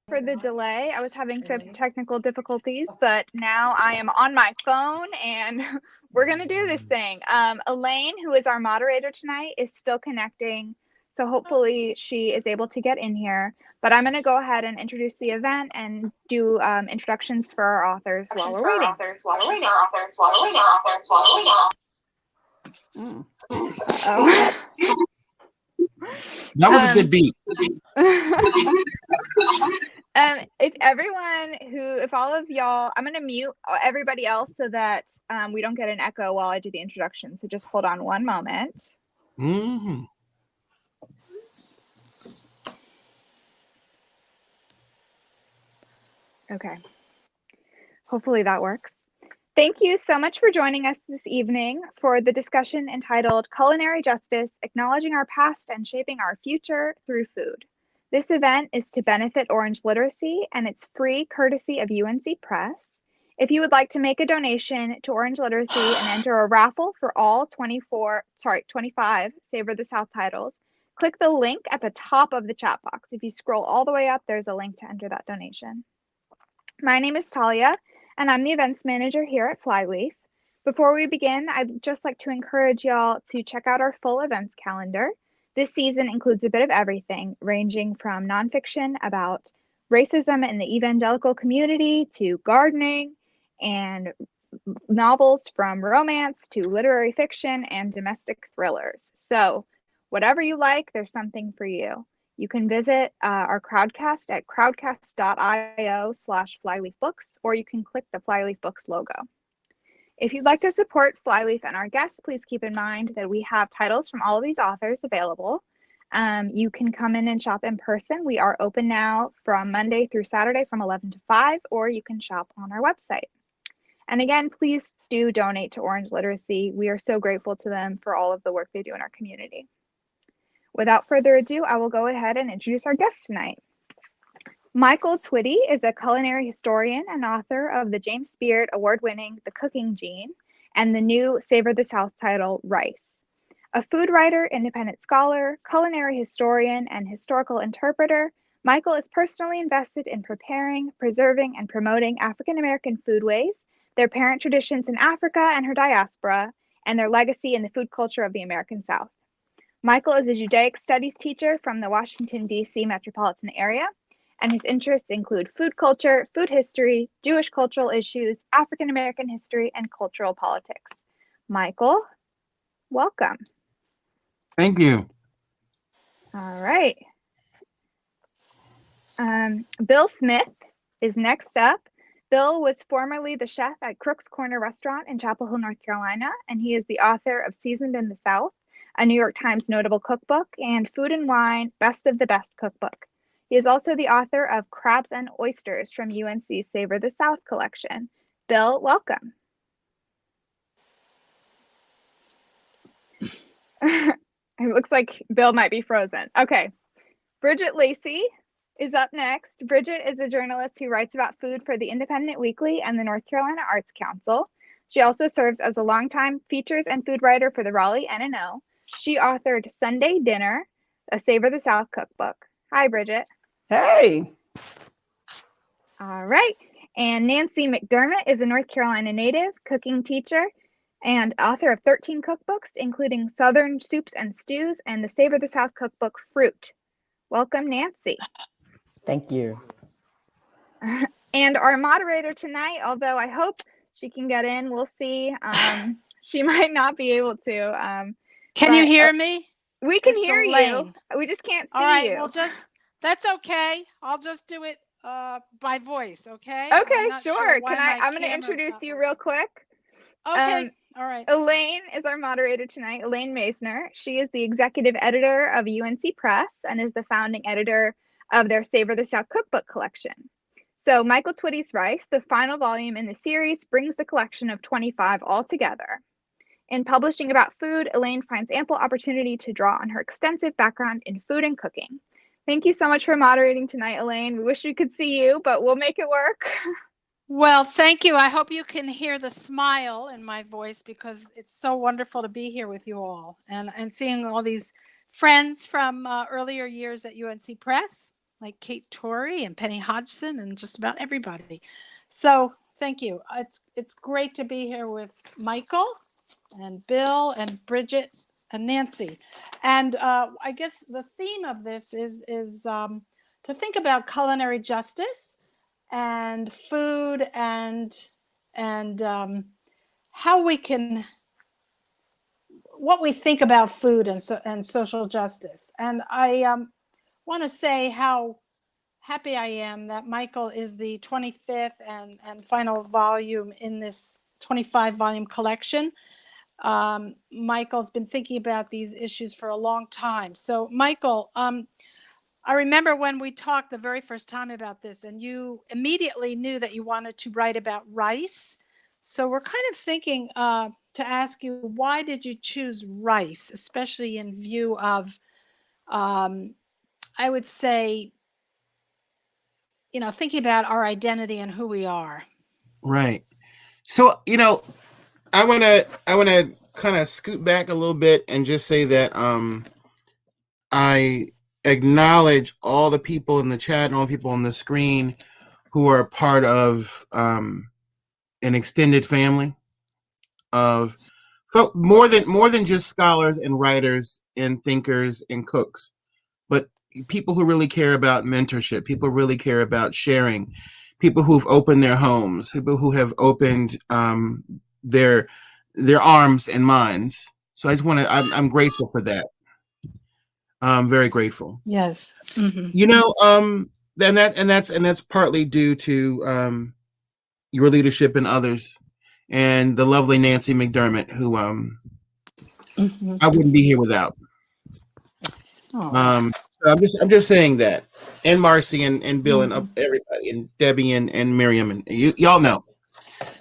For the delay. I was having some technical difficulties, but now I am on my phone and we're going to do this thing. Elaine, who is our moderator tonight, is still connecting. So hopefully she is able to get in here. But I'm going to go ahead and introduce the event and do introductions for our authors while we're waiting. Oh. That was a good beat. If all of y'all, I'm going to mute everybody else so that we don't get an echo while I do the introduction. So just hold on one moment. Mm-hmm. Okay. Hopefully that works. Thank you so much for joining us this evening for the discussion entitled Culinary Justice, Acknowledging Our Past and Shaping Our Future Through Food. This event is to benefit Orange literacy, and it's free courtesy of UNC Press. If you would like to make a donation to Orange literacy and enter a raffle for all 25 Savor the South titles, click the link at the top of the chat box. If you scroll all the way up, there's a link to enter that donation. My name is Talia, and I'm the events manager here at Flyleaf. Before we begin, I'd just like to encourage y'all to check out our full events calendar. This season includes a bit of everything, ranging from nonfiction about racism in the evangelical community to gardening, and novels from romance to literary fiction and domestic thrillers. So whatever you like, there's something for you. You can visit our Crowdcast at crowdcast.io/flyleafbooks, or you can click the Flyleaf Books logo. If you'd like to support Flyleaf and our guests, please keep in mind that we have titles from all of these authors available. You can come in and shop in person. We are open now from Monday through Saturday from 11 to 5, or you can shop on our website. And again, please do donate to Orange Literacy. We are so grateful to them for all of the work they do in our community. Without further ado, I will go ahead and introduce our guest tonight. Michael Twitty is a culinary historian and author of the James Beard award-winning The Cooking Gene and the new Savor the South title, Rice. A food writer, independent scholar, culinary historian, and historical interpreter, Michael is personally invested in preparing, preserving, and promoting African-American foodways, their parent traditions in Africa and her diaspora, and their legacy in the food culture of the American South. Michael is a Judaic studies teacher from the Washington, D.C. metropolitan area, and his interests include food culture, food history, Jewish cultural issues, African American history, and cultural politics. Michael, welcome. Thank you. All right. Bill Smith is next up. Bill was formerly the chef at Crook's Corner Restaurant in Chapel Hill, North Carolina, and he is the author of Seasoned in the South, a New York Times notable cookbook, and Food and Wine, Best of the Best cookbook. He is also the author of Crabs and Oysters from UNC's Savor the South collection. Bill, welcome. It looks like Bill might be frozen. Okay. Bridget Lacey is up next. Bridget is a journalist who writes about food for the Independent Weekly and the North Carolina Arts Council. She also serves as a longtime features and food writer for the Raleigh NNO. She authored Sunday Dinner, a Savor the South cookbook. Hi, Bridget. Hey. All right. And Nancy McDermott is a North Carolina native, cooking teacher, and author of 13 cookbooks, including Southern Soups and Stews and the Savor the South cookbook, Fruit. Welcome, Nancy. Thank you. And our moderator tonight, although I hope she can get in, we'll see. She might not be able to. Can you hear me? We can hear you. We just can't see you. All right, well, that's okay. I'll just do it by voice, okay? Okay, sure. I'm going to introduce you real quick. Okay, all right. Elaine is our moderator tonight, Elaine Maisner. She is the executive editor of UNC Press and is the founding editor of their Savor the South cookbook collection. So Michael Twitty's Rice, the final volume in the series, brings the collection of 25 all together. In publishing about food, Elaine finds ample opportunity to draw on her extensive background in food and cooking. Thank you so much for moderating tonight, Elaine. We wish we could see you, but we'll make it work. Well, thank you. I hope you can hear the smile in my voice because it's so wonderful to be here with you all and seeing all these friends from earlier years at UNC Press. like Kate Torrey and Penny Hodgson and just about everybody. So thank you. It's great to be here with Michael and Bill and Bridget and Nancy. And I guess the theme of this is to think about culinary justice and food and how we can, what we think about food and social justice. And I want to say how happy I am that Michael is the 25th and final volume in this 25 volume collection. Michael's been thinking about these issues for a long time. So Michael, I remember when we talked the very first time about this, and you immediately knew that you wanted to write about rice. So we're kind of thinking to ask you, why did you choose rice, especially in view of, I would say, thinking about our identity and who we are. Right. So, I want to kind of scoot back a little bit and just say that I acknowledge all the people in the chat and all the people on the screen who are part of an extended family of more than just scholars and writers and thinkers and cooks, but people who really care about mentorship, people who really care about sharing, people who've opened their homes, people who have opened their arms and minds. So I just want to, I'm grateful for that. I'm very grateful. Yes. Mm-hmm. And that's partly due to your leadership and others, and the lovely Nancy McDermott, who Mm-hmm. I wouldn't be here without. Oh. So I'm just saying that, and Marcy and Bill Mm-hmm. and everybody and Debbie and Miriam and y'all know.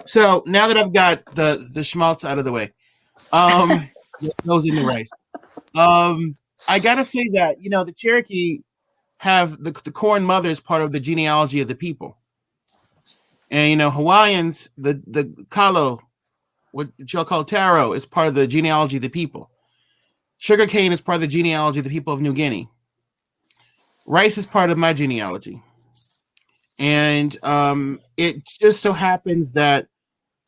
So now that I've got the schmaltz out of the way, goes in the rice. I gotta say that the Cherokee have the corn mother is part of the genealogy of the people, and Hawaiians the kalo, what y'all call taro, is part of the genealogy of the people. Sugarcane is part of the genealogy of the people of New Guinea. Rice is part of my genealogy, and it just so happens that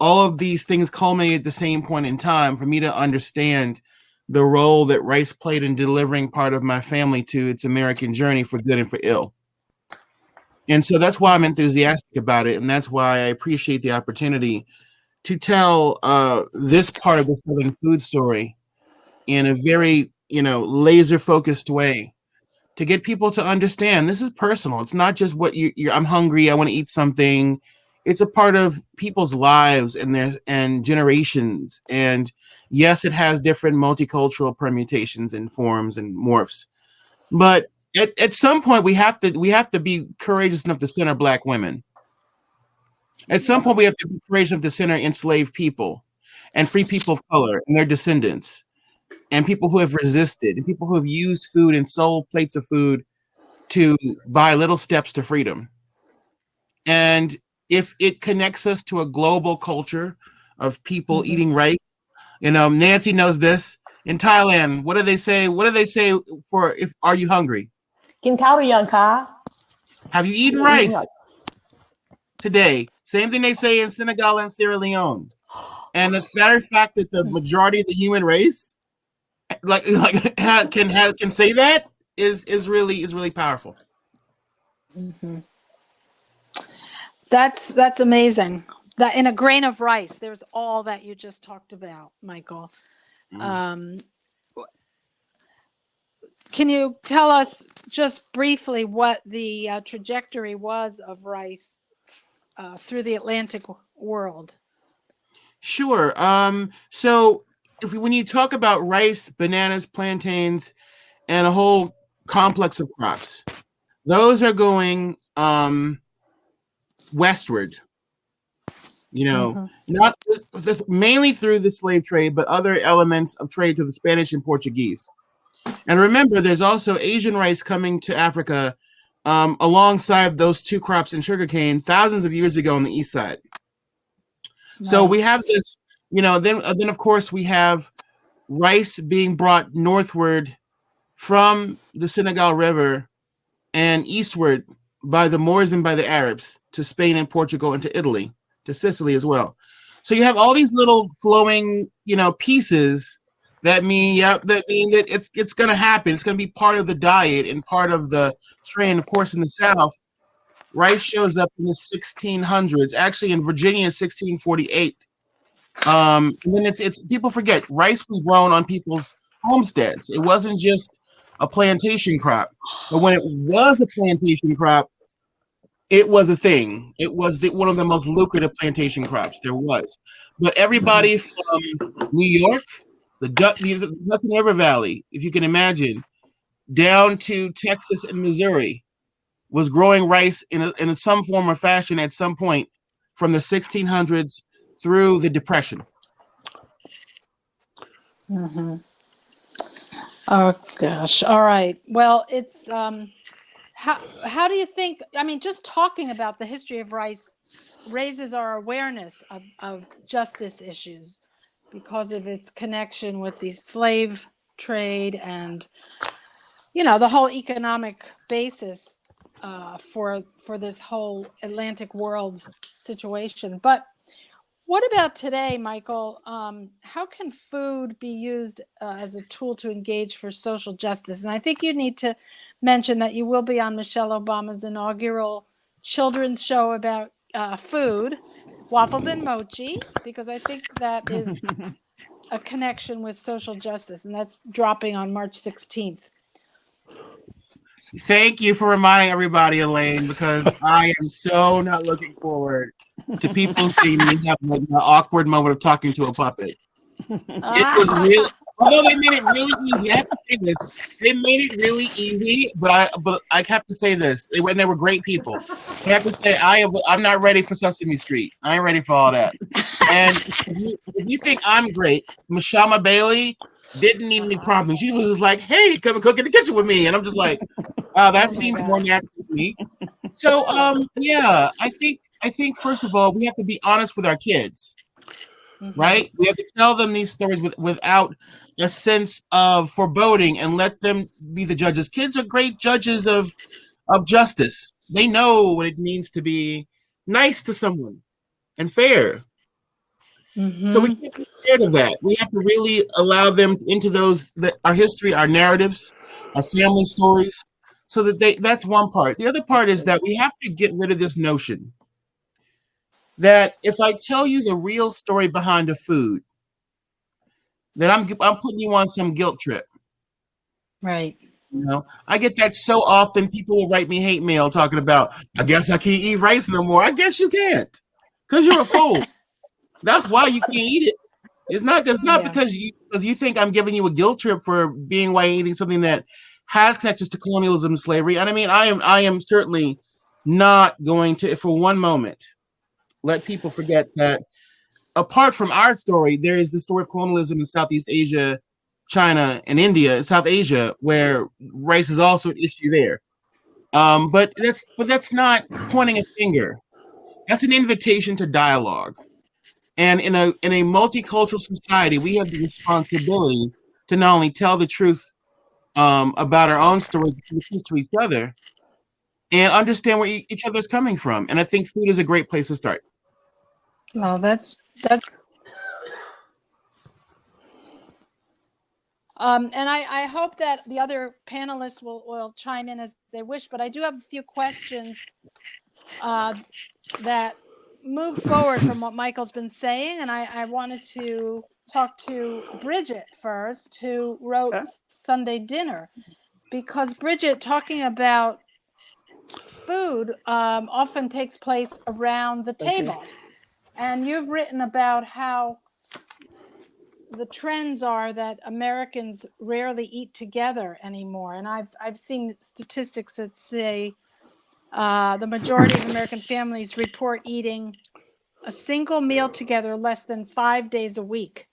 all of these things culminate at the same point in time for me to understand the role that rice played in delivering part of my family to its American journey, for good and for ill. And so that's why I'm enthusiastic about it, and that's why I appreciate the opportunity to tell this part of the Southern food story in a very laser focused way, to get people to understand this is personal. It's not just what you're I'm hungry, I want to eat something. It's a part of people's lives and generations. And yes, it has different multicultural permutations and forms and morphs. But at some point we have to be courageous enough to center Black women. At some point we have to be courageous enough to center enslaved people and free people of color and their descendants, and people who have resisted, and people who have used food and sold plates of food to buy little steps to freedom. And if it connects us to a global culture of people Mm-hmm. eating rice, Nancy knows this. In Thailand, what do they say? What do they say for if are you hungry? Have you eaten rice today? Same thing they say in Senegal and Sierra Leone. And the very fact that the majority of the human race can say that is really powerful. Mm-hmm. That's amazing. That in a grain of rice, there's all that you just talked about, Michael. Can you tell us just briefly what the trajectory was of rice through the Atlantic world? Sure. So when you talk about rice, bananas, plantains, and a whole complex of crops, those are going westward. Not mainly through the slave trade, but other elements of trade to the Spanish and Portuguese. And remember, there's also Asian rice coming to Africa alongside those two crops in sugarcane thousands of years ago on the east side. Nice. So we have this, then of course we have rice being brought northward from the Senegal River and eastward by the Moors and by the Arabs to Spain and Portugal and to Italy, to Sicily as well. So you have all these little flowing, pieces that mean that it's going to happen. It's going to be part of the diet and part of the strain. Of course, in the South, rice shows up in the 1600s. Actually, in Virginia, 1648. And then it's people forget rice was grown on people's homesteads. It wasn't just a plantation crop, but when it was a plantation crop, it was a thing. It was one of the most lucrative plantation crops there was. But everybody from New York, the Hudson River Valley, if you can imagine, down to Texas and Missouri, was growing rice in some form or fashion at some point from the 1600s through the Depression. Mm-hmm. Oh gosh! All right. Well, it's how do you think? I mean, just talking about the history of rice raises our awareness of justice issues because of its connection with the slave trade and the whole economic basis for this whole Atlantic world situation. But what about today, Michael? How can food be used as a tool to engage for social justice? And I think you need to mention that you will be on Michelle Obama's inaugural children's show about food, waffles and mochi, because I think that is a connection with social justice, and that's dropping on March 16th. Thank you for reminding everybody, Elaine, because I am so not looking forward to people seeing me have an awkward moment of talking to a puppet. It was really, although they made it really easy. I have to say this, they made it really easy, but I have to say this: they were great people. I have to say I'm not ready for Sesame Street. I ain't ready for all that. And if you think I'm great, Michelle Bailey didn't need any problems. She was just like, "Hey, come and cook in the kitchen with me," and I'm just like, that seems more natural to me. So, I think first of all, we have to be honest with our kids, right? We have to tell them these stories without a sense of foreboding and let them be the judges. Kids are great judges of justice. They know what it means to be nice to someone and fair. So we can't be scared of that. We have to really allow them into our history, our narratives, our family stories, so that that's one part. The other part is that we have to get rid of this notion that if I tell you the real story behind a food, that I'm putting you on some guilt trip. Right. I get that so often. People will write me hate mail talking about, I guess I can't eat rice no more. I guess you can't, because you're a fool. That's why you can't eat it. It's not because you think I'm giving you a guilt trip for being why you're eating something that has connections to colonialism and slavery. And I mean, I am certainly not going to, for one moment, let people forget that apart from our story, there is the story of colonialism in Southeast Asia, China, and India, South Asia, where race is also an issue there. But that's not pointing a finger. That's an invitation to dialogue. And in a multicultural society, we have the responsibility to not only tell the truth about our own stories to each other and understand where each other's coming from. And I think food is a great place to start. Well, that's and I hope that the other panelists will chime in as they wish, but I do have a few questions that move forward from what Michael's been saying, and I wanted to talk to Bridget first, who wrote Sunday Dinner, because Bridget, talking about food often takes place around the table, and you've written about how the trends are that Americans rarely eat together anymore, and I've seen statistics that say the majority of American families report eating a single meal together less than 5 days a week.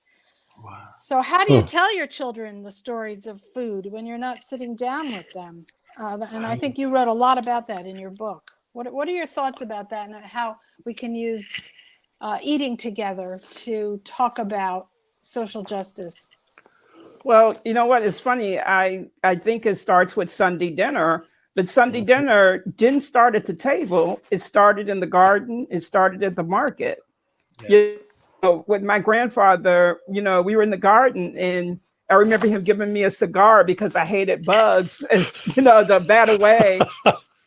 Wow. So how do you tell your children the stories of food when you're not sitting down with them? And I think you wrote a lot about that in your book. What are your thoughts about that, and how we can use eating together to talk about social justice? Well, you know what? It's funny. I think it starts with Sunday dinner, But Sunday dinner didn't start at the table. It started in the garden. It started at the market. Yes. With my grandfather, we were in the garden, and I remember him giving me a cigar because I hated bugs, as to bat away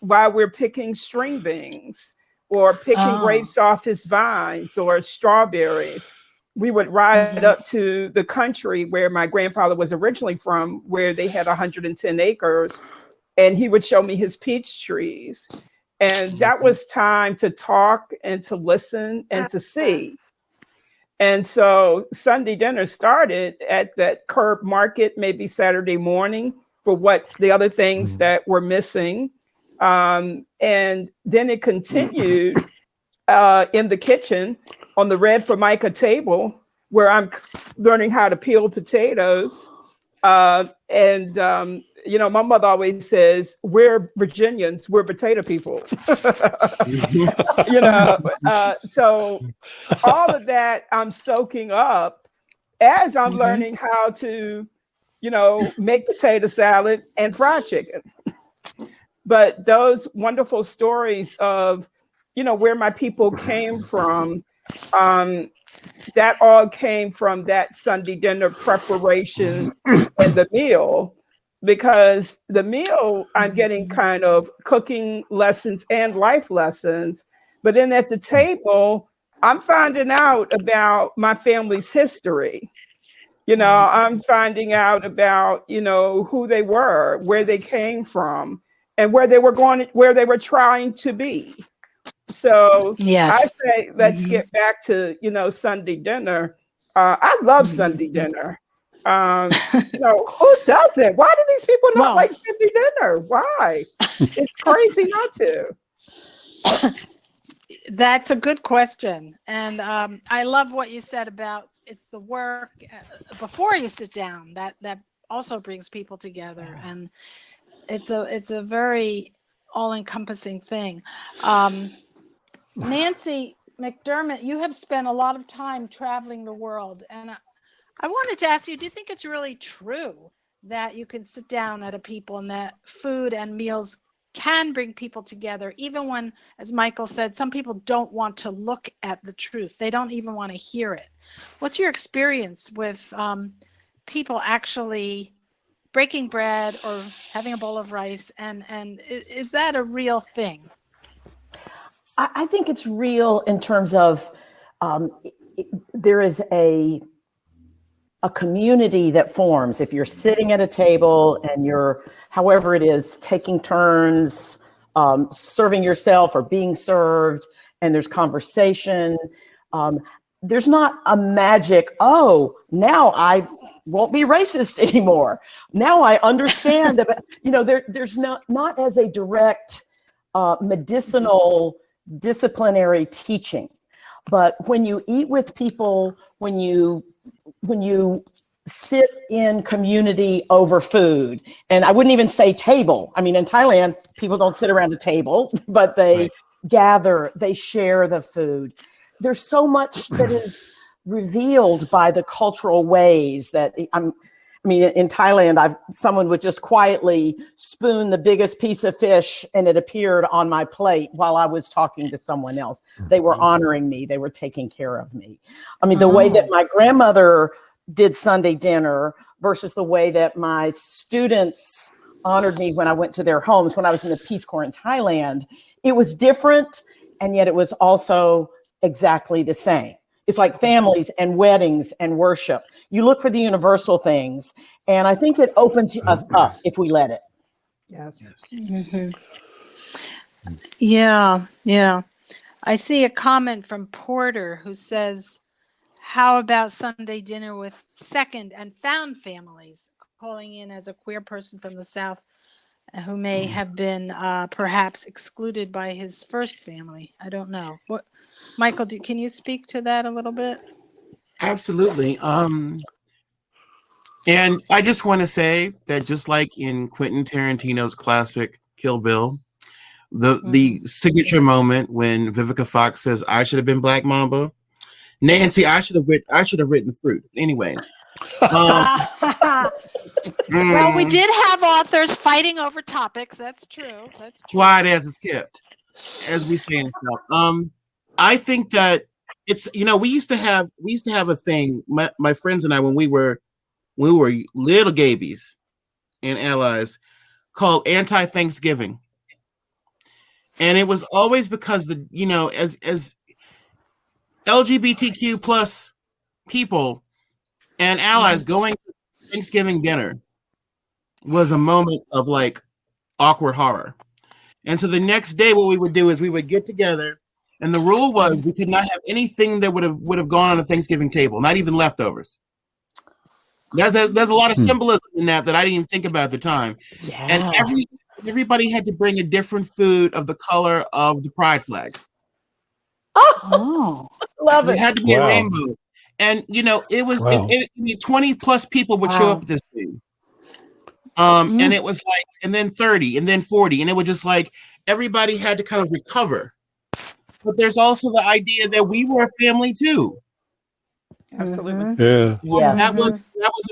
while we're picking string beans or picking grapes off his vines or strawberries. We would ride up to the country where my grandfather was originally from, where they had 110 acres, and he would show me his peach trees. And that was time to talk and to listen and to see. And so Sunday dinner started at that curb market, maybe Saturday morning, for what the other things that were missing. And then it continued in the kitchen on the Red Formica table, where I'm learning how to peel potatoes. My mother always says, we're Virginians, we're potato people. So all of that I'm soaking up as I'm learning how to, make potato salad and fried chicken. But those wonderful stories of, where my people came from, that all came from that Sunday dinner preparation and the meal. Because the meal, I'm getting kind of cooking lessons and life lessons. But then at the table, I'm finding out about my family's history. I'm finding out about, who they were, where they came from, and where they were going, where they were trying to be. So I say, let's get back to, Sunday dinner. I love Sunday dinner. Who doesn't? Why do these people not like Sunday dinner? Why? It's crazy not to. That's a good question. And I love what you said about it's the work before you sit down that also brings people together. And it's a very all-encompassing thing. Nancy McDermott, you have spent a lot of time traveling the world, and I wanted to ask you, do you think it's really true that you can sit down at a people and that food and meals can bring people together, even when, as Michael said, some people don't want to look at the truth. They don't even want to hear it. What's your experience with people actually breaking bread or having a bowl of rice? And is that a real thing? I think it's real in terms of there is a community that forms. If you're sitting at a table and you're, however it is, taking turns, serving yourself or being served, and there's conversation, there's not a magic, now I won't be racist anymore. Now I understand that, there's not as a direct medicinal disciplinary teaching. But when you eat with people, when you sit in community over food, and I wouldn't even say table. I mean, in Thailand, people don't sit around a table, but they gather, they share the food. There's so much that is revealed by the cultural ways that in Thailand, someone would just quietly spoon the biggest piece of fish and it appeared on my plate while I was talking to someone else. They were honoring me. They were taking care of me. The way that my grandmother did Sunday dinner versus the way that my students honored me when I went to their homes, when I was in the Peace Corps in Thailand, it was different. And yet it was also exactly the same. It's like families and weddings and worship. You look for the universal things, and I think it opens us up if we let it. Yes. Mm-hmm. Yeah. I see a comment from Porter who says, how about Sunday dinner with second and found families, calling in as a queer person from the South who may have been perhaps excluded by his first family? I don't know. What, Michael, can you speak to that a little bit? Absolutely. And I just want to say that just like in Quentin Tarantino's classic Kill Bill, the signature moment when Vivica Fox says, "I should have been Black Mamba," Nancy, I should have written Fruit. Anyways, Well, we did have authors fighting over topics. That's true. That's true. Quiet as it's kept, as we say in South. I think that it's we used to have a thing. My friends and I, when we were little gabies and allies, called anti-Thanksgiving, and it was always because as LGBTQ plus people and allies going to Thanksgiving dinner was a moment of like awkward horror. And so the next day, what we would do is we would get together, and the rule was we could not have anything that would have gone on a Thanksgiving table, not even leftovers. There's a lot of symbolism in that I didn't even think about at the time. Yeah. And everybody had to bring a different food of the color of the pride flag. Oh, love it. It had to be a rainbow. And it was 20 plus people would show up at this thing. And it was like, and then 30, and then 40, and it was just like everybody had to kind of recover. But there's also the idea that we were a family too. Absolutely. Yeah. Yes. That was a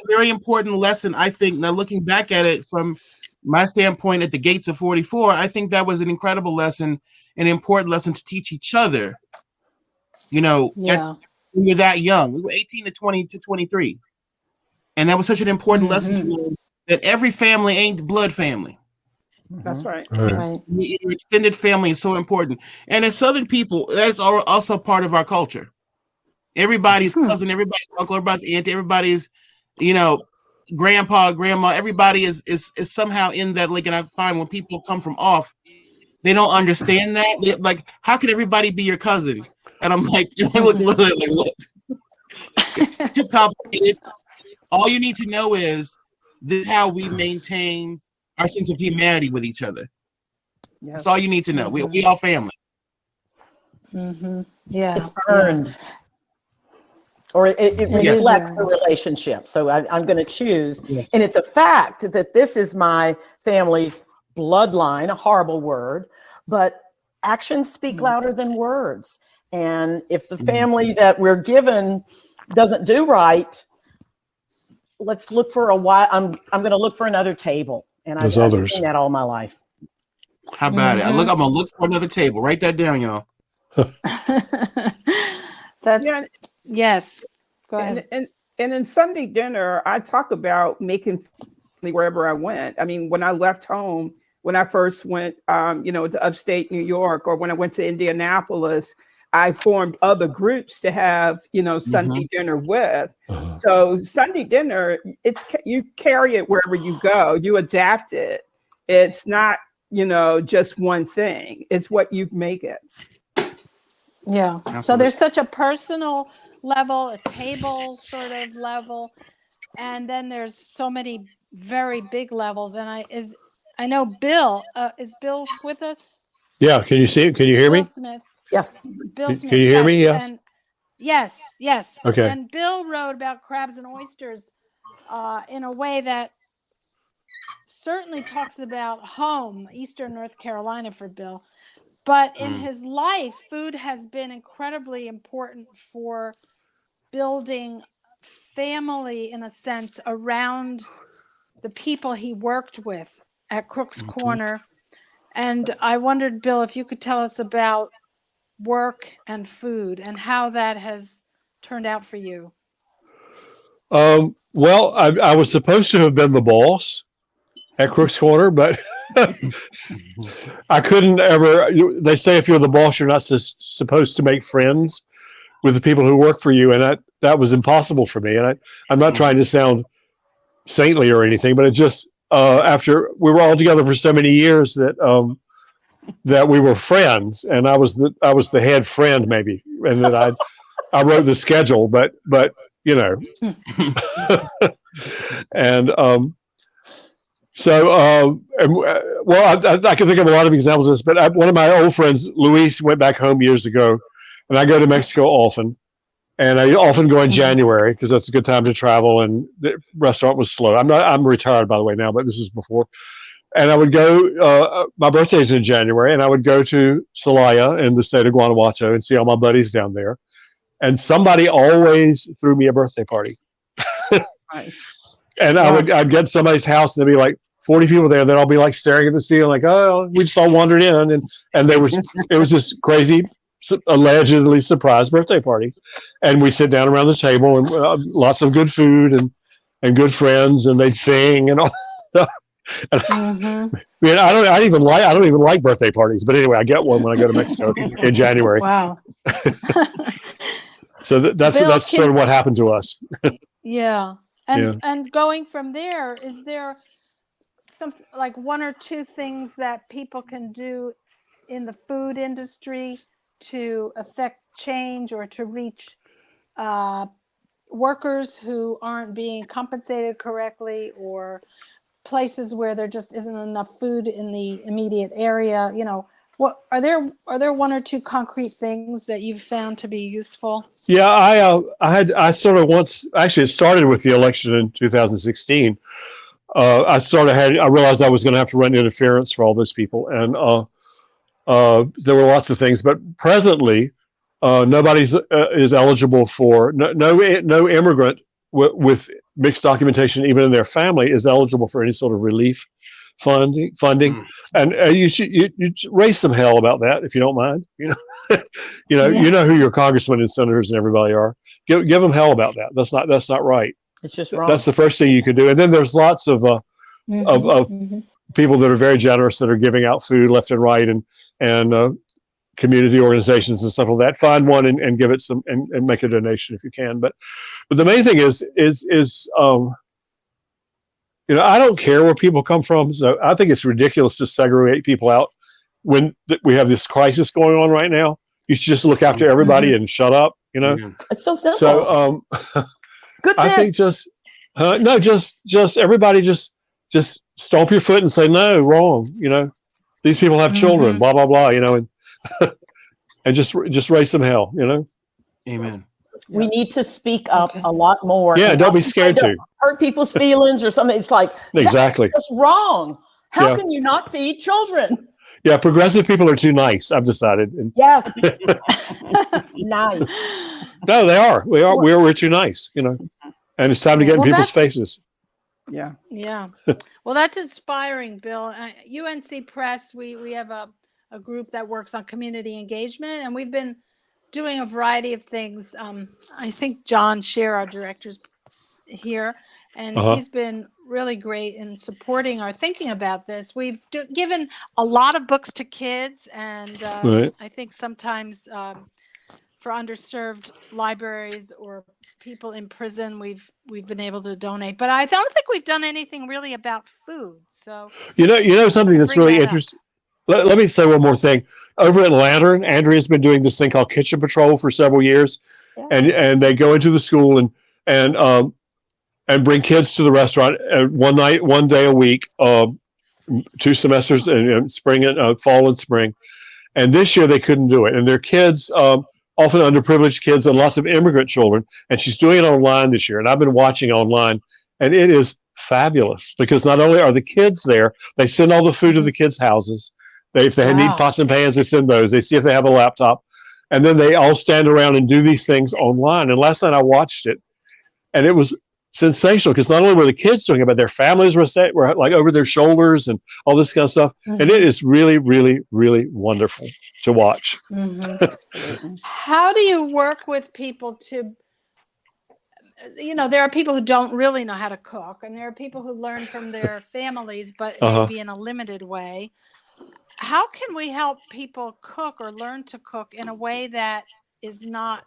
very important lesson, I think. Now looking back at it from my standpoint at the gates of 44, I think that was an incredible lesson, an important lesson to teach each other. When you're that young, we were 18 to 20 to 23. And that was such an important lesson to learn, that every family ain't the blood family. That's right. Right. Your extended family is so important. And as Southern people, that's also part of our culture. Everybody's cousin, everybody's uncle, everybody's aunt, everybody's, grandpa, grandma, everybody is somehow in that link. And I find when people come from off, they don't understand that. They're like, how can everybody be your cousin? And I'm like, look. It's too complicated. All you need to know is this is how we maintain our sense of humanity with each other. Yeah. That's all you need to know. We all family. Yeah, it's earned, or it reflects the relationship. So I'm going to choose, and it's a fact that this is my family's bloodline. A horrible word, but actions speak louder than words. And if the family that we're given doesn't do right, let's look for a while. I'm going to look for another table, and I've seen that all my life. How about it? I'm going to look for another table. Write that down, y'all. Yes. Go ahead. And in Sunday dinner, I talk about making family wherever I went. I mean, when I left home, when I first went, to upstate New York, or when I went to Indianapolis, I formed other groups to have, Sunday dinner with. So Sunday dinner, you carry it wherever you go. You adapt it. It's not, just one thing. It's what you make it. Yeah. Absolutely. So there's such a personal level, a table sort of level, and then there's so many very big levels. And I know Bill, is Bill with us? Yeah. Can you see it? Can you hear me? Bill Smith. Yes. Bill Smith. Can you hear me? Yes. And yes. Okay. And Bill wrote about crabs and oysters in a way that certainly talks about home, Eastern North Carolina for Bill. But in his life, food has been incredibly important for building family, in a sense, around the people he worked with at Cook's Corner. And I wondered, Bill, if you could tell us about work and food and how that has turned out for you. Well, I was supposed to have been the boss at Cook's Corner, but I couldn't ever. They say if you're the boss, you're not supposed to make friends with the people who work for you, and that was impossible for me. And I'm not trying to sound saintly or anything, but it just after we were all together for so many years that we were friends, and I was the head friend maybe, and that I wrote the schedule, but and I can think of a lot of examples of this, but one of my old friends, Luis, went back home years ago, and I go to Mexico often, and I often go in January because that's a good time to travel, and the restaurant was slow. I'm retired, by the way, now, but this is before. And I would go, my birthday's in January, and I would go to Celaya in the state of Guanajuato and see all my buddies down there. And somebody always threw me a birthday party. Nice. And I'd get somebody's house and there'd be like 40 people there. Then I'll be like staring at the ceiling, like, oh, we just all wandered in, and it was this crazy, allegedly surprise birthday party, and we sit down around the table and lots of good food and good friends, and they'd sing and all. I mean, I don't even like birthday parties, but anyway, I get one when I go to Mexico in January. Wow. So that's sort of what happened to us. Yeah. And going from there, is there some like one or two things that people can do in the food industry to affect change or to reach workers who aren't being compensated correctly, or places where there just isn't enough food in the immediate area? You know, what are there one or two concrete things that you've found to be useful? Yeah, I sort of once, actually it started with the election in 2016. I realized I was going to have to run interference for all those people, and there were lots of things, but presently nobody's is eligible for no immigrant with mixed documentation, even in their family, is eligible for any sort of relief funding. And you raise some hell about that if you don't mind. You know who your congressmen and senators and everybody are. Give them hell about that. That's not right. It's just wrong. That's the first thing you can do. And then there's lots of people that are very generous that are giving out food left and right, and community organizations and stuff like that. Find one and give it some and make a donation if you can. But the main thing is I don't care where people come from. So I think it's ridiculous to segregate people out when we have this crisis going on right now. You should just look after everybody and shut up. It's so simple. So good. I think just everybody just stomp your foot and say no, wrong. These people have children. Blah blah blah. And just raise some hell. Amen. We need to speak up a lot more. Yeah, don't be scared to hurt people's feelings or something. It's like, exactly, that's wrong. How can you not feed children? Yeah, progressive people are too nice, I've decided. Yes. Nice. No, they are. We're too nice, and it's time to get in people's faces. Yeah. Yeah. Well, that's inspiring, Bill. UNC Press, we have a group that works on community engagement, and we've been doing a variety of things. I think John Scher, our director's here, and he's been really great in supporting our thinking about this. We've given a lot of books to kids, and I think sometimes for underserved libraries or people in prison, we've been able to donate. But I don't think we've done anything really about food. So something that's really interesting. Let me say one more thing. Over at Lantern, Andrea's been doing this thing called Kitchen Patrol for several years, and they go into the school and bring kids to the restaurant one day a week, 2 semesters in spring and fall and spring. And this year they couldn't do it, and their kids, often underprivileged kids and lots of immigrant children. And she's doing it online this year, and I've been watching online, and it is fabulous because not only are the kids there, they send all the food to the kids' houses. If they need pots and pans, they send those. They see if they have a laptop. And then they all stand around and do these things online. And last night I watched it, and it was sensational because not only were the kids doing it, but their families were like over their shoulders and all this kind of stuff. And it is really, really, really wonderful to watch. How do you work with people to, there are people who don't really know how to cook, and there are people who learn from their families, but maybe in a limited way. How can we help people cook or learn to cook in a way that is not,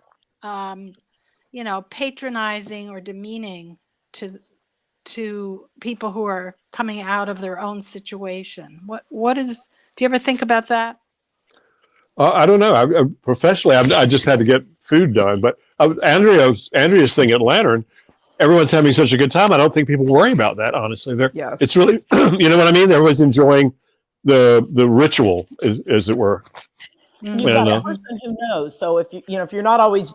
patronizing or demeaning to people who are coming out of their own situation? Do you ever think about that? I don't know. Professionally, I just had to get food done. But Andrea's thing at Lantern, everyone's having such a good time. I don't think people worry about that, honestly. It's really, you know what I mean? Everyone's enjoying the ritual, as it were. You've got a person who knows. So if you're not always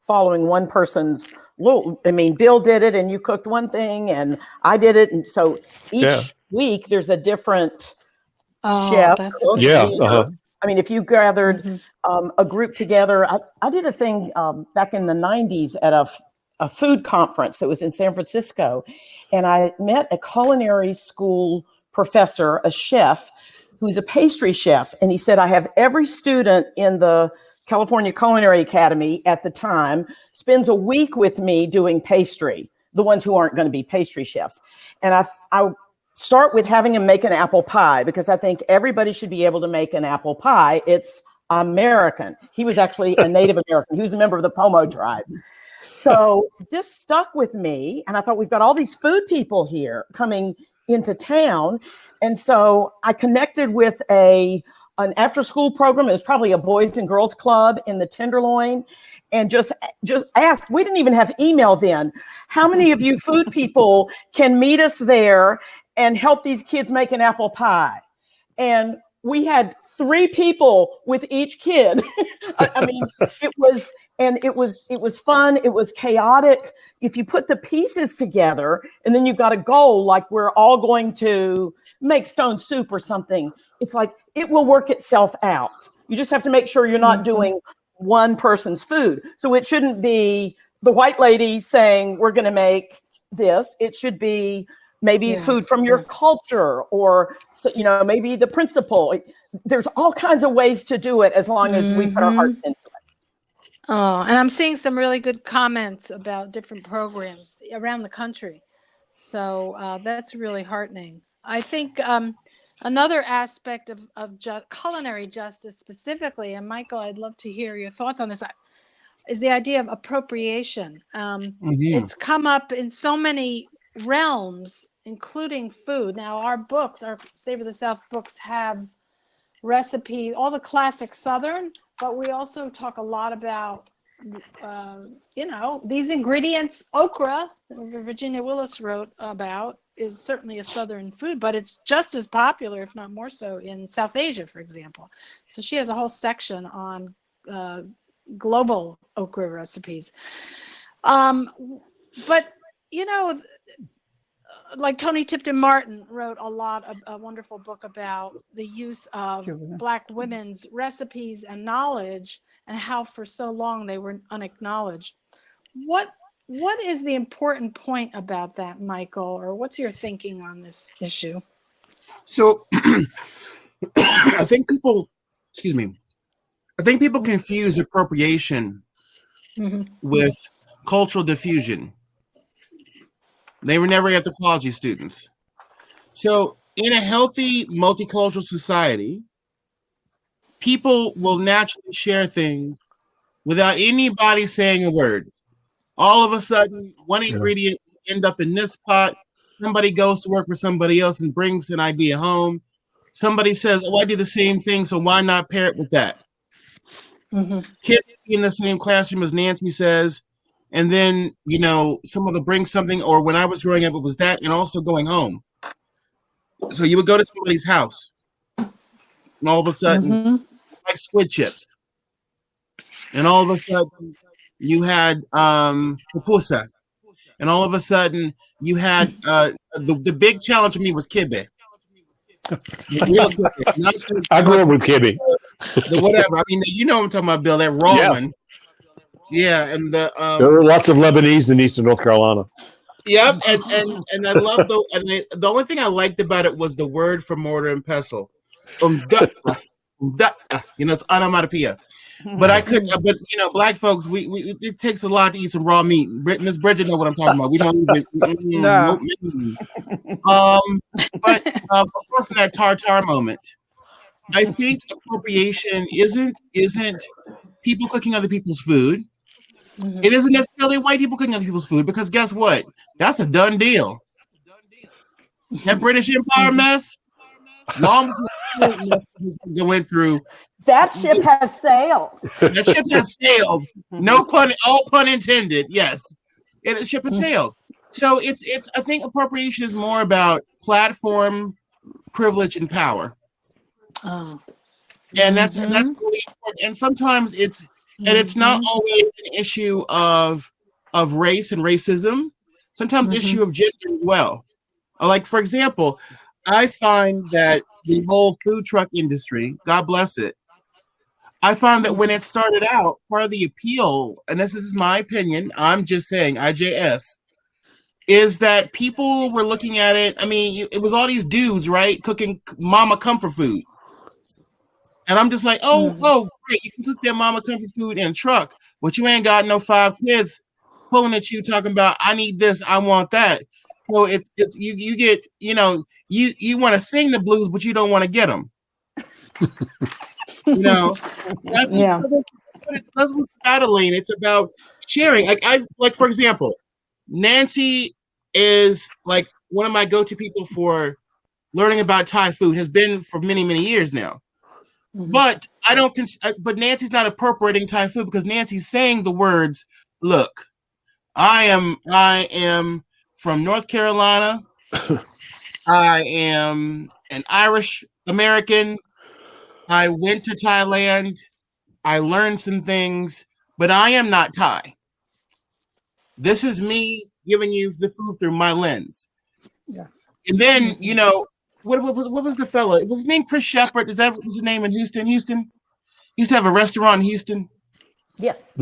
following one person's Bill did it and you cooked one thing and I did it, and so each week there's a different chef. If you gathered a group together, I did a thing back in the 90s at a food conference that was in San Francisco, and I met a culinary school professor, a chef, who's a pastry chef, and he said, I have every student in the California Culinary Academy at the time spends a week with me doing pastry, the ones who aren't going to be pastry chefs. And I start with having them make an apple pie, because I think everybody should be able to make an apple pie. It's American. He was actually a Native American. He was a member of the Pomo tribe. So this stuck with me, and I thought, we've got all these food people here coming into town. And so I connected with an after-school program. It was probably a boys and girls club in the Tenderloin, and just asked. We didn't even have email then. How many of you food people can meet us there and help these kids make an apple pie? And we had 3 people with each kid. I mean, it was fun. It was chaotic. If you put the pieces together and then you've got a goal, like we're all going to make stone soup or something, it's like it will work itself out. You just have to make sure you're not doing one person's food. So it shouldn't be the white lady saying, we're going to make this. It should be maybe food from your culture, or, maybe the principal. There's all kinds of ways to do it as long as we put our hearts into it. Oh, and I'm seeing some really good comments about different programs around the country. So that's really heartening. I think another aspect of culinary justice specifically, and Michael, I'd love to hear your thoughts on this, is the idea of appropriation. It's come up in so many realms, including food. Now, our Savor the South books have recipe, all the classic Southern, but we also talk a lot about, these ingredients. Okra, Virginia Willis wrote about, is certainly a Southern food, but it's just as popular, if not more so, in South Asia, for example. So she has a whole section on global okra recipes. But, like Tony Tipton Martin wrote a wonderful book about the use of Black women's recipes and knowledge, and how for so long they were unacknowledged. What is the important point about that, Michael, or what's your thinking on this issue? So I think people confuse appropriation with cultural diffusion. They were never anthropology students. So in a healthy multicultural society, people will naturally share things without anybody saying a word. All of a sudden, one ingredient end up in this pot. Somebody goes to work for somebody else and brings an idea home. Somebody says, oh, I do the same thing, so why not pair it with that? Kids in the same classroom as Nancy says, and then, someone will bring something, or when I was growing up, it was that, and also going home. So you would go to somebody's house, and all of a sudden, like squid chips. And all of a sudden, you had pupusa. And all of a sudden, you had the big challenge for me was kibbeh. Real kibbeh. I grew up with kibbeh. Whatever. I mean, what I'm talking about, Bill, that raw one. Yeah, and there were lots of Lebanese in Eastern North Carolina. Yep, and I love the only thing I liked about it was the word for mortar and pestle. It's onomatopoeia. But Black folks, we it takes a lot to eat some raw meat. Miss Bridget know what I'm talking about. We don't even but for that tartar moment, I think appropriation isn't people cooking other people's food. It isn't necessarily white people cooking other people's food, because guess what? That's a done deal. That British Empire mess, long before went through. That ship has sailed. That ship has sailed. No pun, all pun intended. Yes, the ship has sailed. So it's. I think appropriation is more about platform, privilege, and power. And that's really important. And sometimes it's. And it's not always an issue of race and racism. Sometimes issue of gender as well. Like, for example, I find that the whole food truck industry, God bless it, I found that when it started out, part of the appeal, and this is my opinion, I'm just saying, IJS, is that people were looking at it. I mean, it was all these dudes, right, cooking mama comfort food. And I'm just like, oh, great, you can cook that mama comfort food in a truck, but you ain't got no 5 kids pulling at you talking about, I need this, I want that. So it's you get, you want to sing the blues, but you don't want to get them. That's what battling. It's about sharing. Like for example, Nancy is like one of my go-to people for learning about Thai food, has been for many, many years now. But but Nancy's not appropriating Thai food because Nancy's saying the words, look, I am from North Carolina. I am an Irish American. I went to Thailand. I learned some things, but I am not Thai. This is me giving you the food through my lens. Yeah. And then, what was the fella? Was his name Chris Shepard? Is that was his name in Houston? Houston? He used to have a restaurant in Houston. Yes.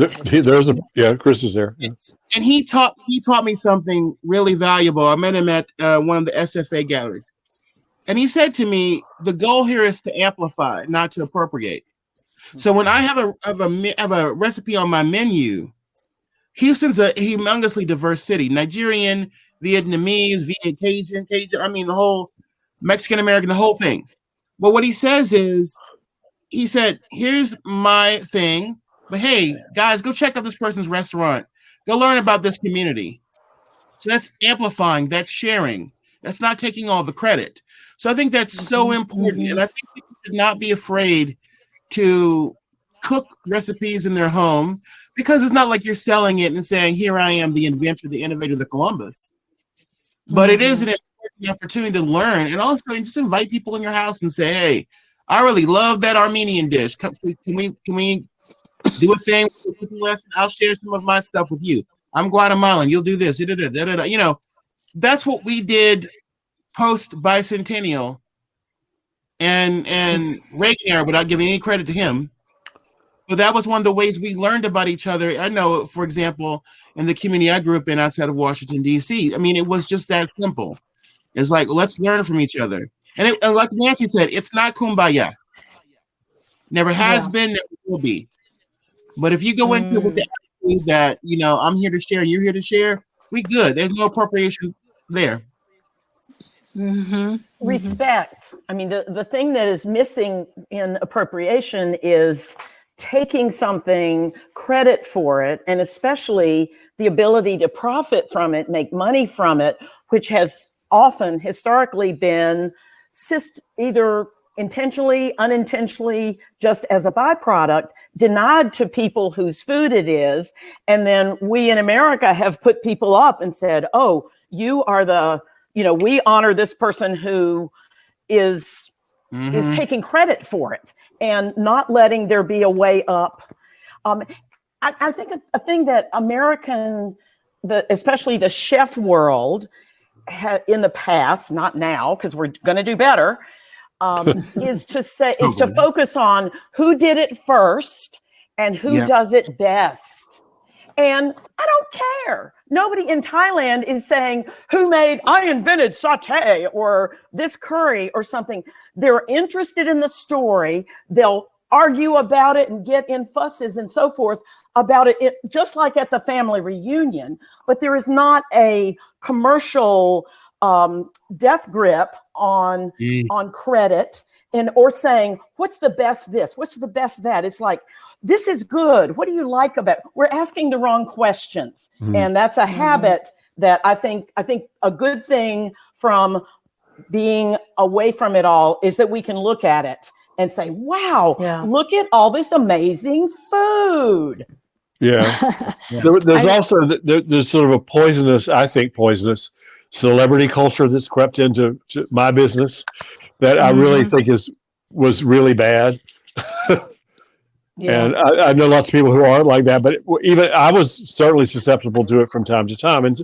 Chris is there. Yeah. And he taught me something really valuable. I met him at one of the SFA galleries. And he said to me, the goal here is to amplify, not to appropriate. So when I have a recipe on my menu, Houston's a humongously diverse city. Nigerian, Vietnamese, Cajun, I mean, the whole Mexican American, the whole thing. But what he says is, he said, here's my thing, but hey, guys, go check out this person's restaurant. Go learn about this community. So that's amplifying, that's sharing. That's not taking all the credit. So I think that's so important. And I think people should not be afraid to cook recipes in their home, because it's not like you're selling it and saying, here I am, the inventor, the innovator, the Columbus. But it is an important opportunity to learn, and also just invite people in your house and say, hey, I really love that Armenian dish. Can we do a thing? I'll share some of my stuff with you. I'm Guatemalan. You'll do this. That's what we did post bicentennial and Reagan era, without giving any credit to him. But that was one of the ways we learned about each other. I know, for example, in the community I grew up in outside of Washington, D.C., I mean, it was just that simple. It's like, let's learn from each other. And like Nancy said, it's not kumbaya. Never has been, never will be. But if you go into it with the attitude that, I'm here to share, you're here to share, we good. There's no appropriation there. Respect. I mean, the thing that is missing in appropriation is taking something, credit for it, and especially the ability to profit from it, make money from it, which has often historically been either intentionally, unintentionally, just as a byproduct, denied to people whose food it is. And then we in America have put people up and said, oh, you are we honor this person who is taking credit for it and not letting there be a way up. I think a thing that especially the chef world in the past, not now, because we're going to do better, is to focus on who did it first and who does it best. And I don't care. Nobody in Thailand is saying, I invented satay or this curry or something. They're interested in the story. They'll argue about it and get in fusses and so forth about it, just like at the family reunion. But there is not a commercial death grip on credit or saying, what's the best this? What's the best that? It's like, this is good. What do you like about it? We're asking the wrong questions. And that's a habit that I think a good thing from being away from it all is that we can look at it and say, wow, look at all this amazing food. Yeah. There's also there's sort of a poisonous celebrity culture that's crept into my business that I really think was really bad. And I know lots of people who aren't like that, but even I was certainly susceptible to it from time to time. And,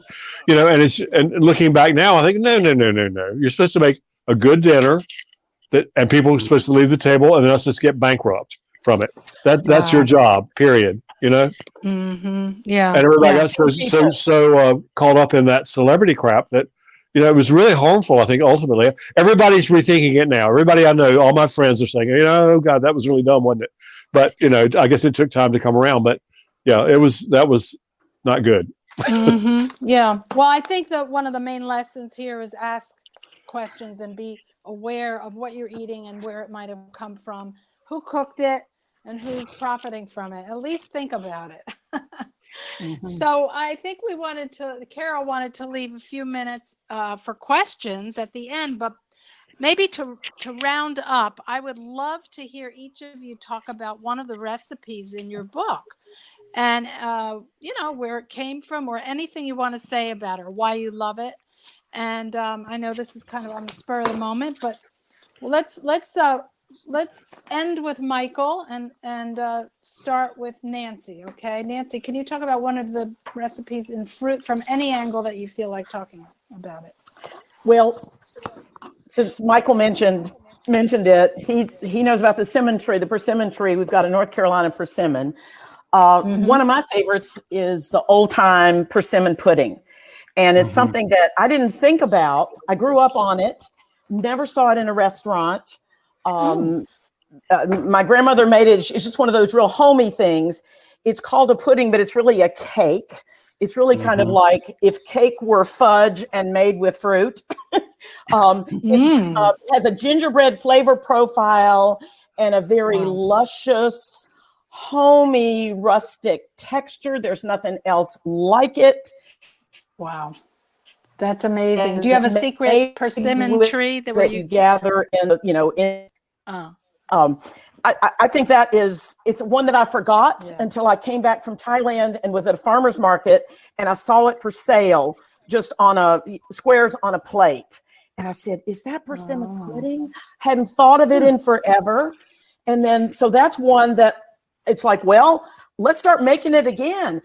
and looking back now, I think, no. You're supposed to make a good dinner and people are supposed to leave the table and then us just get bankrupt. from it. That's your job, period. Yeah. And everybody Yeah. got so caught up in that celebrity crap that, it was really harmful. I think ultimately everybody's rethinking it now. Everybody I know, all my friends are saying, oh God, that was really dumb, wasn't it? But I guess it took time to come around. But yeah, that was not good. Yeah. Well, I think that one of the main lessons here is ask questions and be aware of what you're eating and where it might have come from, who cooked it, and who's profiting from it. At least think about it. So I think Carol wanted to leave a few minutes for questions at the end, but maybe to round up, I would love to hear each of you talk about one of the recipes in your book and, where it came from or anything you want to say about it or why you love it. And I know this is kind of on the spur of the moment, but let's end with Michael and start with Nancy. Okay, Nancy, can you talk about one of the recipes in fruit from any angle that you feel like talking about it? Well, since Michael mentioned it, he knows about the persimmon tree. We've got a North Carolina persimmon. One of my favorites is the old time persimmon pudding. And it's something that I didn't think about. I grew up on it, never saw it in a restaurant. My grandmother made it. It's just one of those real homey things. It's called a pudding, but it's really a cake. It's really kind of like if cake were fudge and made with fruit. It has a gingerbread flavor profile and a very luscious, homey, rustic texture. There's nothing else like it. Wow. That's amazing. Do you have a secret persimmon tree that you gather in I think it's one that I forgot until I came back from Thailand and was at a farmer's market and I saw it for sale just on squares on a plate. And I said, is that persimmon pudding? Hadn't thought of it in forever. And then, so that's one that it's like, well, let's start making it again.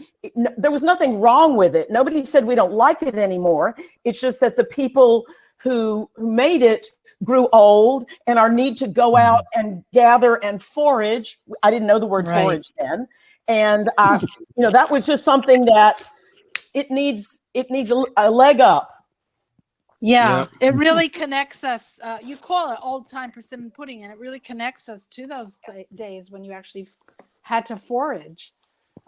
There was nothing wrong with it. Nobody said we don't like it anymore. It's just that the people who made it grew old and our need to go out and gather and forage. I didn't know the word forage then. And, that was just something that it needs a leg up. Yeah, it really connects us. You call it old time persimmon pudding, and it really connects us to those days when you actually had to forage.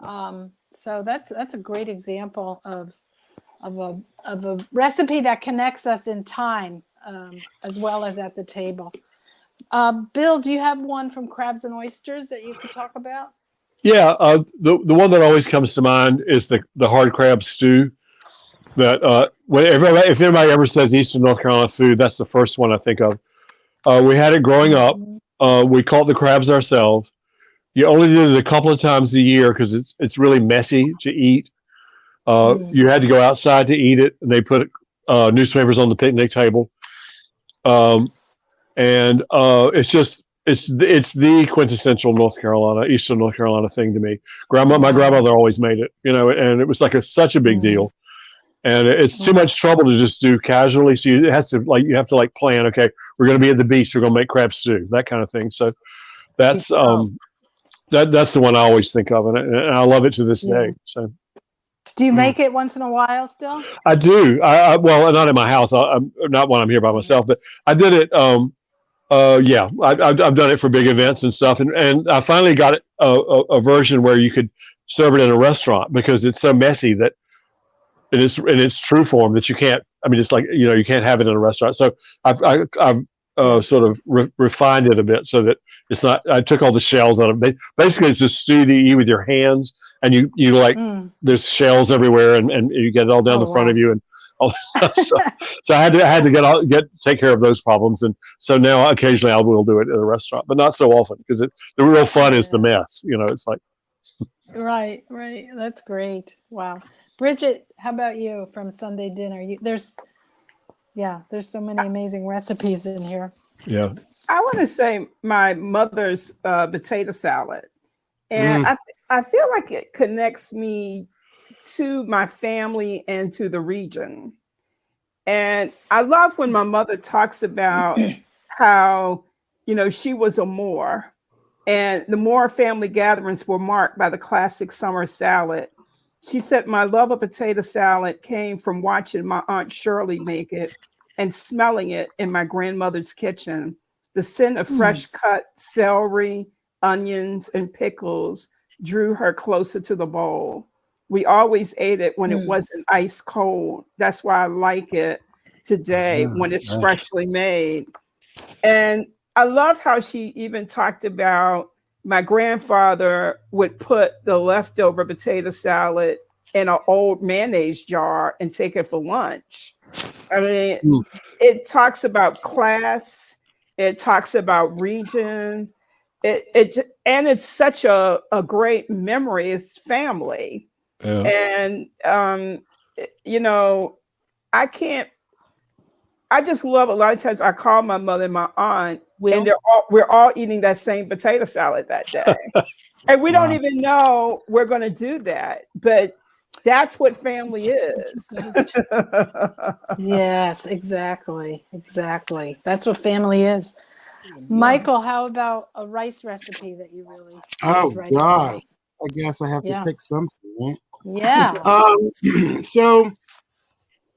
So that's a great example of a recipe that connects us in time as well as at the table. Bill, do you have one from Crabs and Oysters that you could talk about? Yeah, the one that always comes to mind is the hard crab stew. That if anybody ever says Eastern North Carolina food, that's the first one I think of. We had it growing up. We caught the crabs ourselves. You only did it a couple of times a year because it's really messy to eat. You had to go outside to eat it, and they put newspapers on the picnic table. And it's the quintessential Eastern North Carolina thing to me. My grandmother always made it, and it was like such a big deal. And it's too much trouble to just do casually. So you have to plan. Okay, we're going to be at the beach. We're going to make crab stew, that kind of thing. So that's that's the one I always think of, and I love it to this day. So, do you make it once in a while still? I do. Well, not in my house. I'm not when I'm here by myself, but I did it. I've done it for big events and stuff, and I finally got a version where you could serve it in a restaurant because it's so messy that. In its true form that you can't. I mean, it's like you can't have it in a restaurant. So I've sort of refined it a bit so that it's not. I took all the shells out of it. Basically, it's a stew that you eat with your hands, and you there's shells everywhere, and you get it all down the front of you, and all that stuff. So I had to take care of those problems, and so now occasionally I will do it at a restaurant, but not so often because the real fun is the mess. It's like. Right. That's great. Wow. Bridget, how about you from Sunday Dinner? There's so many amazing recipes in here. Yeah. I want to say my mother's potato salad. And I feel like it connects me to my family and to the region. And I love when my mother talks about how, she was a Moor. And the more family gatherings were marked by the classic summer salad. She said, my love of potato salad came from watching my Aunt Shirley make it and smelling it in my grandmother's kitchen. The scent of fresh cut celery, onions, and pickles drew her closer to the bowl. We always ate it when it wasn't ice cold. That's why I like it today when it's freshly made. And I love how she even talked about my grandfather would put the leftover potato salad in an old mayonnaise jar and take it for lunch. I mean, it talks about class. It talks about region. And it's such a great memory. It's family. Yeah. And, you know, I just love a lot of times I call my mother and my aunt and we're all eating that same potato salad that day. And we don't even know we're going to do that. But that's what family is. Yes, exactly. Exactly. That's what family is. Michael, how about a rice recipe that you really right God. Away? I guess I have to pick something, right? Yeah. So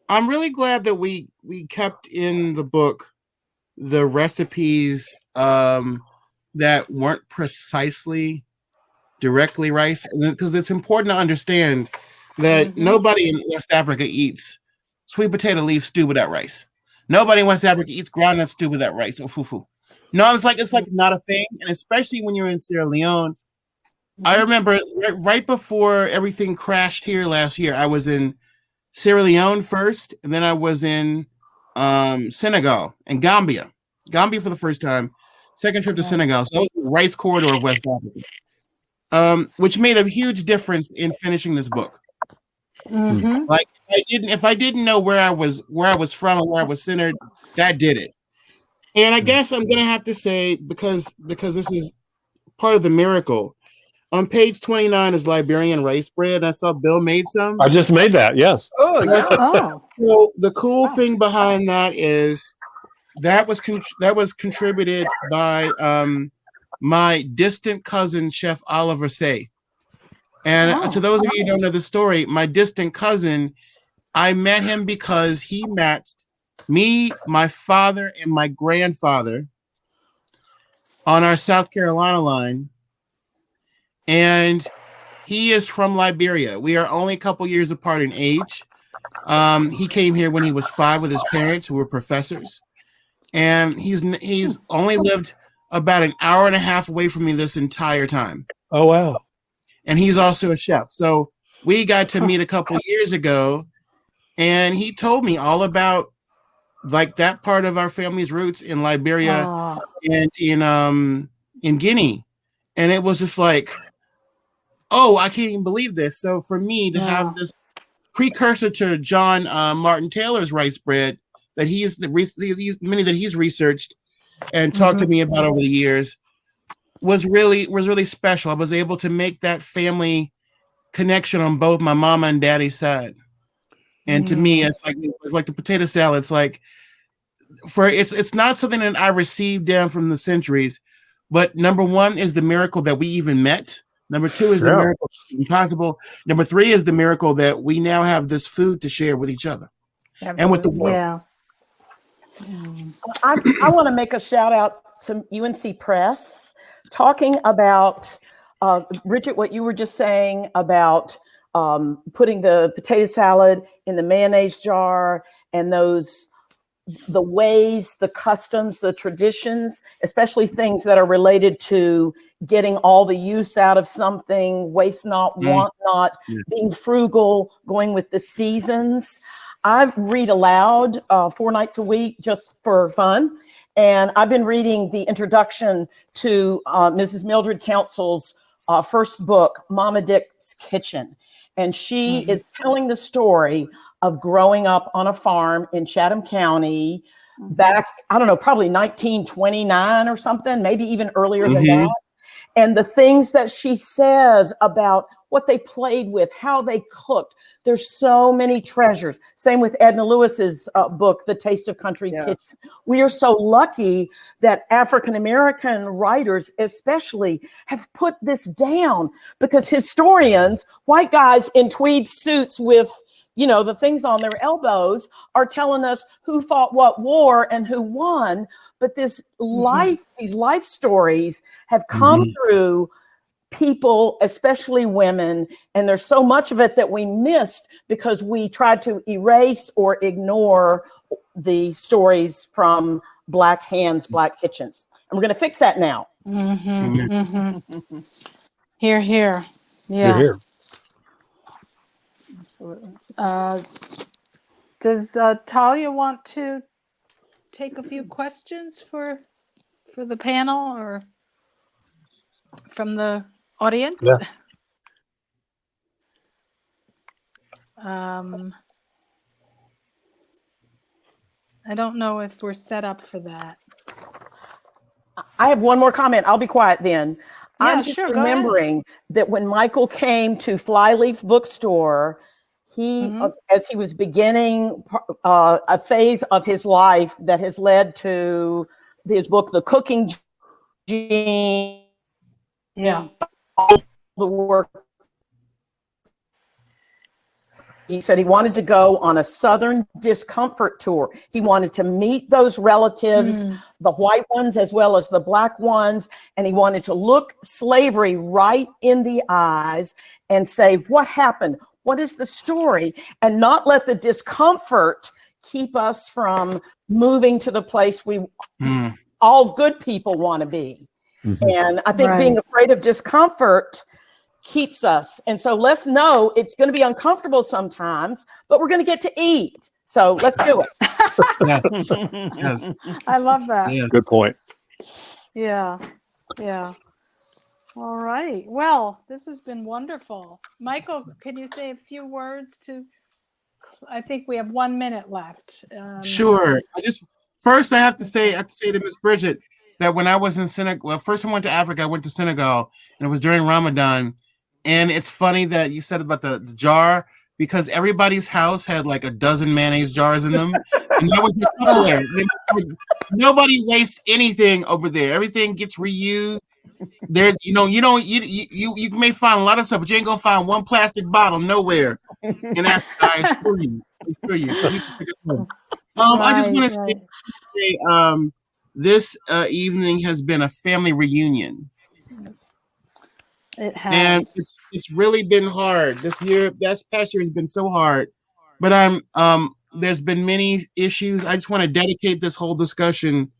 I'm really glad that we kept in the book the recipes that weren't precisely directly rice, because it's important to understand that nobody in West Africa eats sweet potato leaf stew without rice. Nobody in West Africa eats groundnut stew without rice or fufu. No, it's like not a thing, and especially when you're in Sierra Leone. I remember right before everything crashed here last year, I was in Sierra Leone first, and then I was in Senegal and Gambia for the first time. Second trip to Senegal, so it was the rice corridor of West Africa, which made a huge difference in finishing this book. Like if I didn't know where I was from and where I was centered, that did it. And I guess I'm gonna have to say, because this is part of the miracle. On page 29 is Liberian rice bread. I saw Bill made some. I just made that. Yes. Oh, yeah. So the cool thing behind that is that was contributed by my distant cousin, Chef Oliver Say. And to those of you who don't know the story, my distant cousin, I met him because he matched me, my father, and my grandfather on our South Carolina line. And he is from Liberia. We are only a couple years apart in age. He came here when he was 5 with his parents, who were professors. And he's only lived about an hour and a half away from me this entire time. Oh, wow. And he's also a chef. So we got to meet a couple years ago, and he told me all about like that part of our family's roots in Liberia and in Guinea. And it was just like, oh, I can't even believe this. So for me to have this precursor to John Martin Taylor's rice bread that many that he's researched and talked to me about over the years was really special. I was able to make that family connection on both my mama and daddy's side. And to me, it's like the potato salad. It's like it's not something that I received down from the centuries, but number one is the miracle that we even met. Number two is the miracle impossible. Number three is the miracle that we now have this food to share with each other and with the world. Yeah. I want to make a shout out to UNC Press, talking about Bridget, what you were just saying about putting the potato salad in the mayonnaise jar and the ways, the customs, the traditions, especially things that are related to getting all the use out of something, waste not, want not, being frugal, going with the seasons. I read aloud 4 nights a week just for fun. And I've been reading the introduction to Mrs. Mildred Council's first book, Mama Dick's Kitchen. And she is telling the story of growing up on a farm in Chatham County back, I don't know, probably 1929 or something, maybe even earlier than that. And the things that she says about what they played with, how they cooked. There's so many treasures. Same with Edna Lewis's book, The Taste of Country Kitchen. We are so lucky that African-American writers especially have put this down, because historians, white guys in tweed suits with, you know, the things on their elbows, are telling us who fought what war and who won. But this life, these life stories have come through people, especially women, and there's so much of it that we missed because we tried to erase or ignore the stories from Black hands, Black kitchens. And we're going to fix that now. Here, here. Yeah. Here. Absolutely. Does Talia want to take a few questions for the panel or from the audience? Yeah. I don't know if we're set up for that. I have one more comment. I'll be quiet then. Yeah, I'm just sure, go ahead. remembering that when Michael came to Flyleaf Bookstore, he, as he was beginning a phase of his life that has led to his book, The Cooking Gene, all the work. He said he wanted to go on a Southern discomfort tour. He wanted to meet those relatives, the white ones as well as the Black ones, and he wanted to look slavery right in the eyes and say, what happened? What is the story? And not let the discomfort keep us from moving to the place we all good people want to be. And I think being afraid of discomfort keeps us. And so let's know it's going to be uncomfortable sometimes, but we're going to get to eat. So let's do it. Yes. I love that. Yes. Good point. Yeah. Yeah. All right. Well, this has been wonderful. Michael, can you say a few words to, I think we have 1 minute left. Sure. First I have to say to Miss Bridget that when I was in Senegal, well, first I went to Africa, I went to Senegal, and it was during Ramadan. And it's funny that you said about the jar, because everybody's house had like a dozen mayonnaise jars in them. And that was everywhere. Nobody wastes anything over there. Everything gets reused. There's, you may find a lot of stuff, but you ain't gonna find one plastic bottle nowhere in Africa. I assure you. I just want to say, this evening has been a family reunion. It has. And it's really been hard. This past year has been so hard. But there's been many issues. I just want to dedicate this whole discussion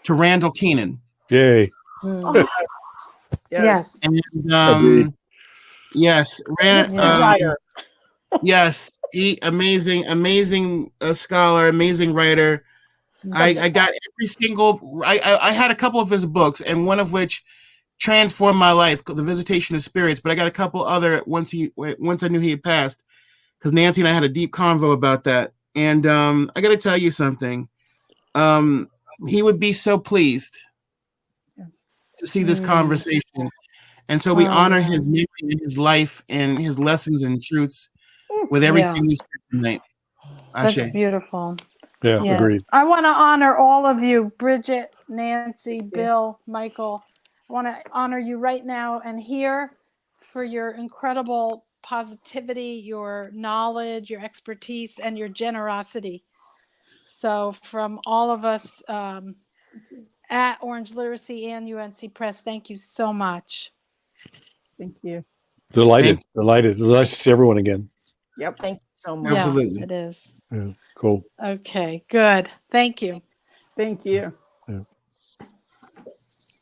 to Randall Keenan. Yay. Yes. And yes, yes, amazing scholar, amazing writer. I got every single. I had a couple of his books, and one of which transformed my life, The Visitation of Spirits. But I got a couple other once I knew he had passed, because Nancy and I had a deep convo about that. And I got to tell you something. He would be so pleased to see this conversation. And so we honor his memory and his life and his lessons and truths with everything we said tonight. That's beautiful. Yeah, yes. Agreed. I want to honor all of you, Bridget, Nancy, Bill, Michael. I want to honor you right now and here for your incredible positivity, your knowledge, your expertise, and your generosity. So from all of us at Orange Literacy and UNC Press, thank you so much. Thank you. Delighted. Nice to see everyone again. Yep. Thank you so much. Absolutely. Yeah, it is. Yeah, cool. Okay, good. Thank you. Thank you. Yeah.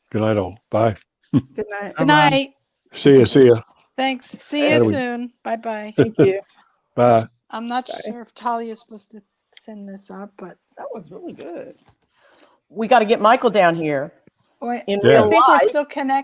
Good night, all. Bye. Good night. Good night. See ya. Thanks. See you soon. Bye-bye. Thank you. Bye. I'm not sure if Talia is supposed to send this up, but That was really good. We got to get Michael down here. I In think real we're life. still connected.